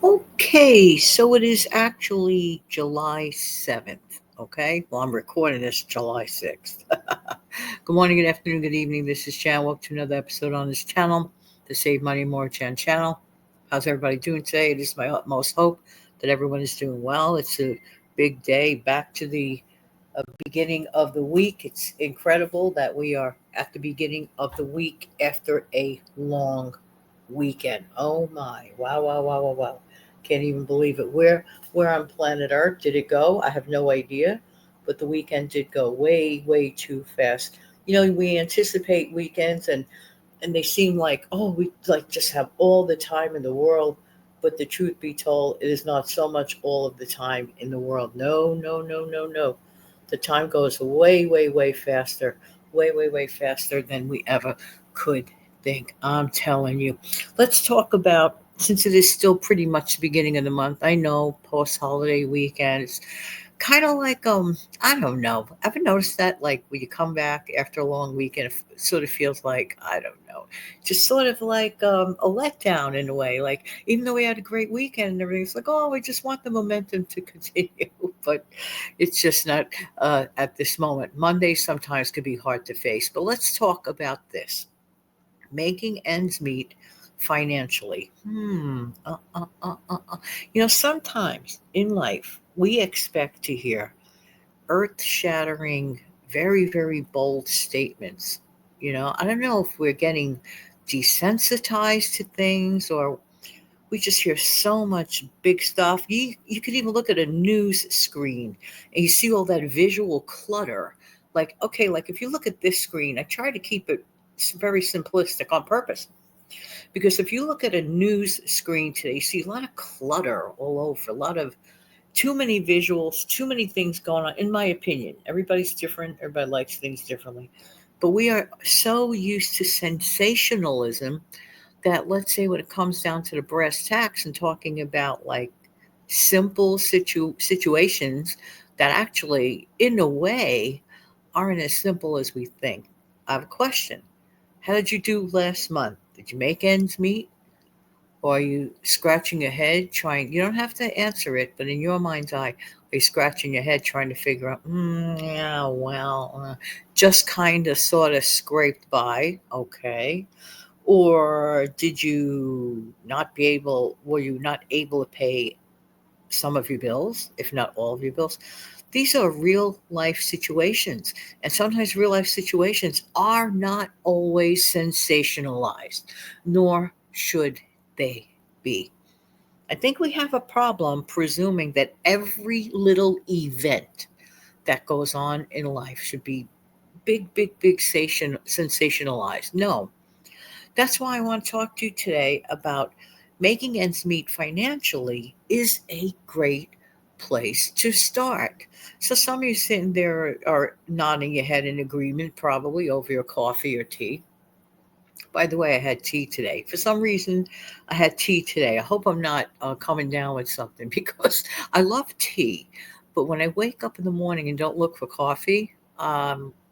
Okay, so it is actually July 7th. Okay, well, I'm recording this July 6th. Good morning, good afternoon, good evening. This is Chan. Welcome to another episode on this channel, the Save Money More Chan channel. How's everybody doing today? It is my utmost hope that everyone is doing well. It's a big day back to the beginning of the week. It's incredible that we are at the beginning of the week after a long weekend. Oh my. Wow, wow, wow, wow, wow. Can't even believe it. Where on planet Earth did it go? I have no idea. But the weekend did go way, way too fast. We anticipate weekends and they seem like, oh, we like just have all the time in the world. But the truth be told, it is not so much all of the time in the world. No, no, no, no, no. The time goes way, way, way faster, way, way, way faster than we ever could think. I'm telling you. Let's talk about, since it is still pretty much the beginning of the month. I know post holiday weekend. It's kind of like I don't know. Ever noticed that, like, when you come back after a long weekend, it sort of feels like, I don't know, just sort of like a letdown in a way. Like, even though we had a great weekend and everything, it's like, oh, we just want the momentum to continue. But it's just not at this moment. Mondays sometimes can be hard to face. But let's talk about this: making ends meet financially. Sometimes in life we expect to hear earth shattering, very, very bold statements. I don't know if we're getting desensitized to things, or we just hear so much big stuff. You could even look at a news screen and you see all that visual clutter. Like, okay, like if you look at this screen, I try to keep it very simplistic on purpose. Because if you look at a news screen today, you see a lot of clutter all over, a lot of too many visuals, too many things going on, in my opinion. Everybody's different, everybody likes things differently. But we are so used to sensationalism that, let's say, when it comes down to the brass tacks and talking about like simple situations that actually, in a way, aren't as simple as we think. I have a question. How did you do last month? Did you make ends meet? Or are you scratching your head trying? You don't have to answer it, but in your mind's eye, are you scratching your head trying to figure out, yeah, well, just kind of sort of scraped by, okay? Or were you not able to pay some of your bills, if not all of your bills? These are real life situations. And sometimes real life situations are not always sensationalized, nor should they be. I think we have a problem presuming that every little event that goes on in life should be big, big, big sensationalized. No, that's why I want to talk to you today about making ends meet financially is a great place to start. So some of you sitting there are nodding your head in agreement, probably over your coffee or tea. By the way, I had tea today. For some reason, I had tea today. I hope I'm not coming down with something because I love tea. But when I wake up in the morning and don't look for coffee,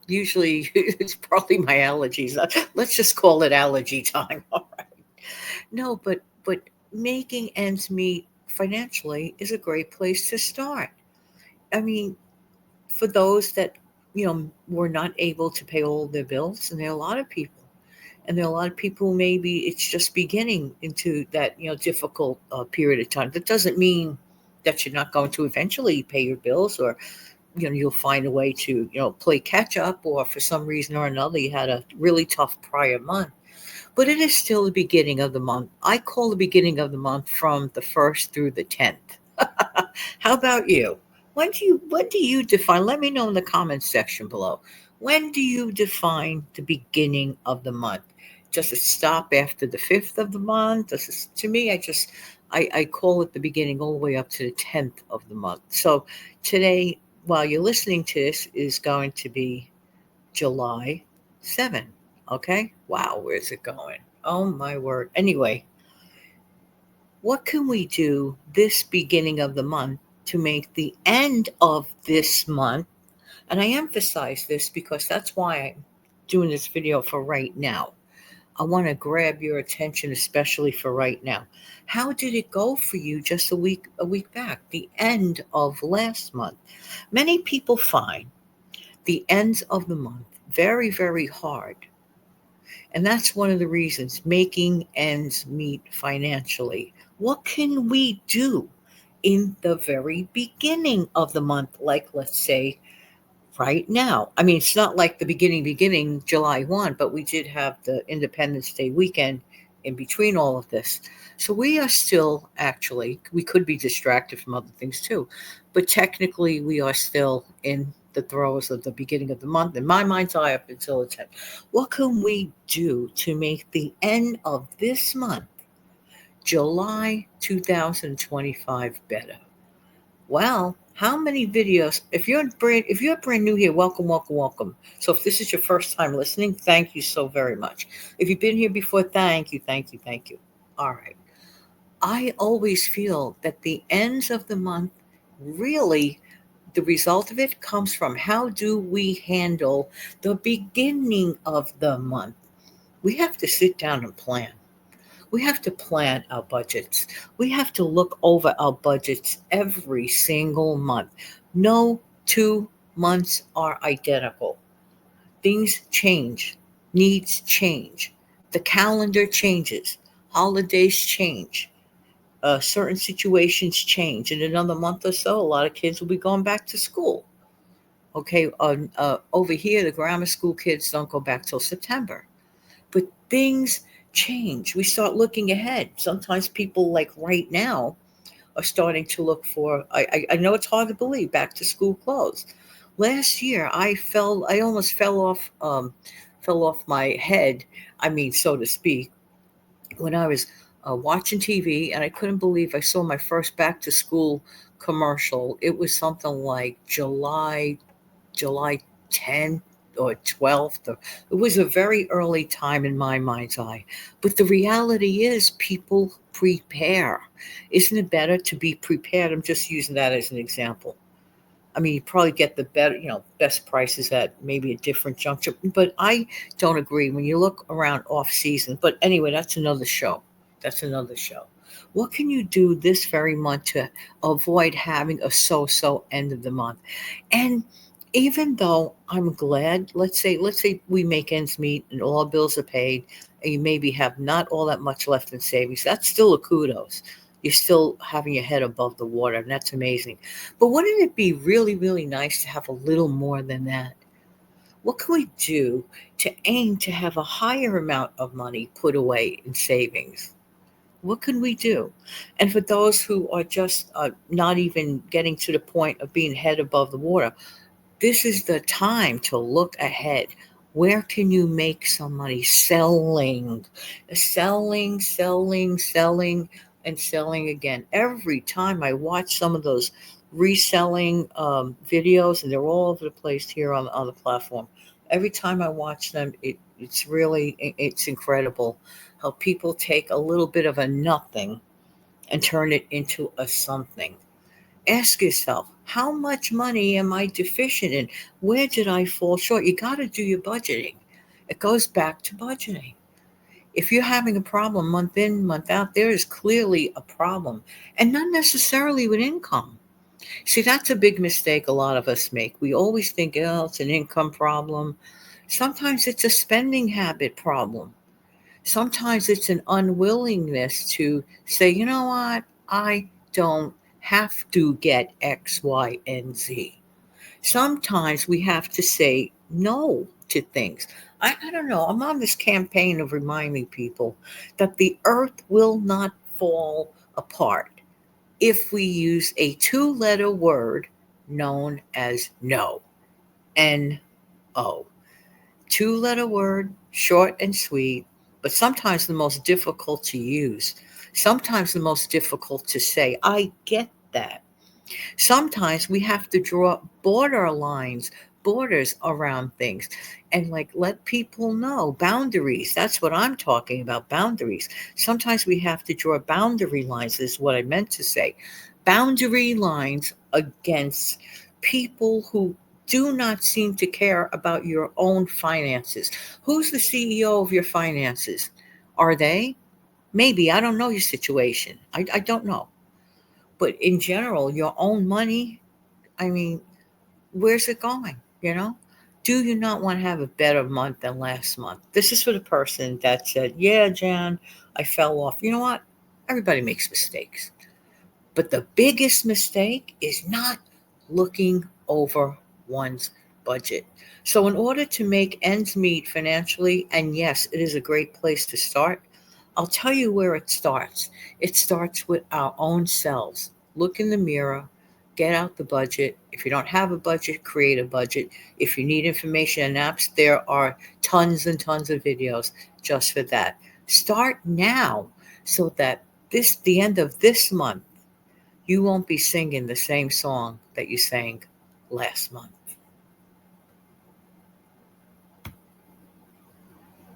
usually it's probably my allergies. Let's just call it allergy time. All right. No, but making ends meet financially is a great place to start. I mean, for those that were not able to pay all their bills, and there are a lot of people, and there are a lot of people who maybe it's just beginning into that difficult period of time. That doesn't mean that you're not going to eventually pay your bills, or you'll find a way to play catch up, or for some reason or another you had a really tough prior month. But it is still the beginning of the month. I call the beginning of the month from the 1st through the 10th. How about you? When do you define? Let me know in the comments section below. When do you define the beginning of the month? Does it stop after the 5th of the month? To me, I call it the beginning all the way up to the 10th of the month. So today, while you're listening to this, is going to be July 7. Okay? Wow, where's it going? Oh my word. Anyway, what can we do this beginning of the month to make the end of this month? And I emphasize this because that's why I'm doing this video for right now. I want to grab your attention, especially for right now. How did it go for you just a week back, the end of last month? Many people find the ends of the month very, very hard. And that's one of the reasons making ends meet financially. What can we do in the very beginning of the month? Like, let's say, right now. I mean, it's not like the beginning, July 1, but we did have the Independence Day weekend in between all of this. So we are still actually, we could be distracted from other things too, but technically we are still in the throes of the beginning of the month. In my mind's eye, up until the 10th. What can we do to make the end of this month, July 2025, better? Well, how many videos? If you're brand new here, welcome, welcome, welcome. So if this is your first time listening, thank you so very much. If you've been here before, thank you, thank you, thank you. All right. I always feel that the ends of the month really, the result of it comes from how do we handle the beginning of the month. We have to sit down and plan. We have to plan our budgets. We have to look over our budgets every single month. No 2 months are identical. Things change, needs change, the calendar changes, holidays change, certain situations change. In another month or so, a lot of kids will be going back to school. Okay, over here, the grammar school kids don't go back till September. But things change. We start looking ahead. Sometimes people, like right now, are starting to look for. I know it's hard to believe, back to school clothes. Last year, I almost fell off my head. I mean, so to speak, when I was watching TV, and I couldn't believe I saw my first back to school commercial. It was something like July 10th or 12th. It was a very early time in my mind's eye. But the reality is, people prepare. Isn't it better to be prepared? I'm just using that as an example. I mean, you probably get the better, best prices at maybe a different juncture. But I don't agree when you look around off season. But anyway, that's another show. That's another show. What can you do this very month to avoid having a so end of the month? And even though I'm glad, let's say we make ends meet and all our bills are paid, and you maybe have not all that much left in savings, that's still a kudos. You're still having your head above the water, and that's amazing. But wouldn't it be really, really nice to have a little more than that? What can we do to aim to have a higher amount of money put away in savings? What can we do? And for those who are just not even getting to the point of being head above the water, this is the time to look ahead. Where can you make some money selling? Selling, and selling again. Every time I watch some of those reselling videos, and they're all over the place here on the platform. Every time I watch them, it's incredible how people take a little bit of a nothing and turn it into a something. Ask yourself, how much money am I deficient in? Where did I fall short? You got to do your budgeting. It goes back to budgeting. If you're having a problem month in, month out, there is clearly a problem, and not necessarily with income. See, that's a big mistake a lot of us make. We always think, oh, it's an income problem. Sometimes it's a spending habit problem. Sometimes it's an unwillingness to say, you know what, I don't have to get X, Y, and Z. Sometimes we have to say no to things. I don't know. I'm on this campaign of reminding people that the earth will not fall apart if we use a 2 letter word known as no. N-O. 2 letter word, short and sweet, but sometimes the most difficult to use. Sometimes the most difficult to say. I get that. Sometimes we have to draw borders around things, and like let people know boundaries. That's what I'm talking about, boundaries. Sometimes we have to draw boundary lines, is what I meant to say. Boundary lines against people who do not seem to care about your own finances. Who's the CEO of your finances? Are they? Maybe. I don't know your situation. I don't know. But in general, your own money, I mean, where's it going? Do you not want to have a better month than last month? This is for the person that said, yeah, Jan, I fell off. You know what? Everybody makes mistakes. But the biggest mistake is not looking over one's budget. So, in order to make ends meet financially, and yes, it is a great place to start, I'll tell you where it starts. It starts with our own selves. Look in the mirror, get out the budget. If you don't have a budget, create a budget. If you need information and apps, there are tons and tons of videos just for that. Start now so that the end of this month, you won't be singing the same song that you sang last month.